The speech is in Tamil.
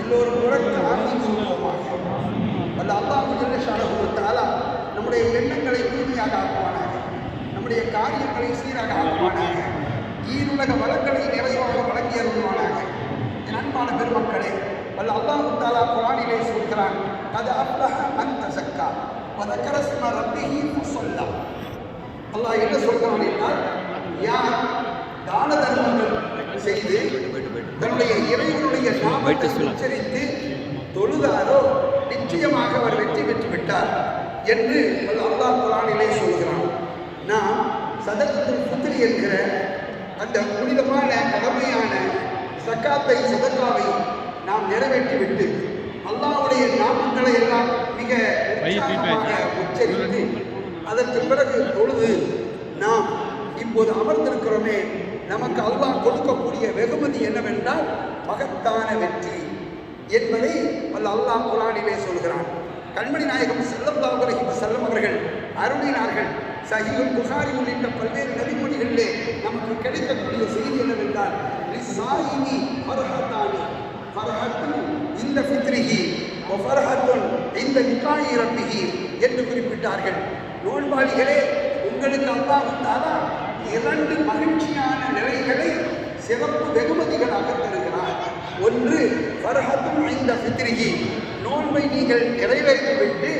எல்லோரும் உறக்க ஆமீன் சொல்வோமாக. அல்ல அல்லாஹ் ஜல்ல ஷானஹு தஆலா நம்முடைய எண்ணங்களை தூய்மையாக ஆக்குவானாக, நம்முடைய காரியங்களை சீராக ஆக்குவானாக, ஈருலக வளங்களை நிறைவாக வழங்கி அருள்வானாக. என் அன்பான பெருமக்களே, அல்ல அல்லாஹ் தஆலா குர்ஆனிலே சொல்கிறான், கத் அஃப்லஹ மன் தஸக்கா வ ذكر اسم ربه فصلى. அல்லாஹ் என்ன சொல்கிறான் என்றால், யார் தான தர்மங்கள் செய்து தன்னுடைய இறைவனுடைய நாமத்தை உச்சரித்து தொழுதாரோ நிச்சயமாக அவர் வெற்றி பெற்று விட்டார் என்று அல்லாஹ் குர்ஆனிலே சொல்கிறான். நாம் சதகத்துல் ஃபித்ர் என்கிற அந்த புனிதமான கடமையான ஸகாத்தை சதகாவை நாம் நிறைவேற்றிவிட்டு அல்லாஹ்வுடைய நாமங்களை எல்லாம் மிக உச்சரித்து அதற்கு பிறகு தொழுது நாம் இப்போது அமர்ந்திருக்கிறோமே, நமக்கு அல்லாஹ் கொடுக்கக்கூடிய வெகுமதி என்னவென்றால் மகத்தான வெற்றி என்பதை அல்லாஹ் குர்ஆனிலே சொல்கிறான். கண்மணி நாயகம் ஸல்லல்லாஹு அலைஹி வஸல்லம் அவர்கள் அருளினார்கள். சஹீஹுல் புகாரி உள்ளிட்ட பல்வேறு நபிமொழிகளிலே நமக்கு கிடைக்கக்கூடிய செய்தி என்னவென்றால், லிஸாயிமி ஃபர்ஹத்தானி, ஃபர்ஹத்துன் இந்த ஃபித்ரிஹி வ ஃபர்ஹத்துன் இந்த லிகாஇ ரப்பிஹி என்று குறிப்பிட்டார்கள். நோன்பாளிகளே, உங்களுக்கு அல்லாஹ் தஆலா இரண்டு மகிழ்ச்சியான நிலைகளை சிறப்பு வெகுமதிகளாக தருகிறார். ஒன்று ஃபர்ஹத்துன் இந்த ஃபித்ரிஹி, நோன்பை நீங்கள் நிறைவேற்றிவிட்டு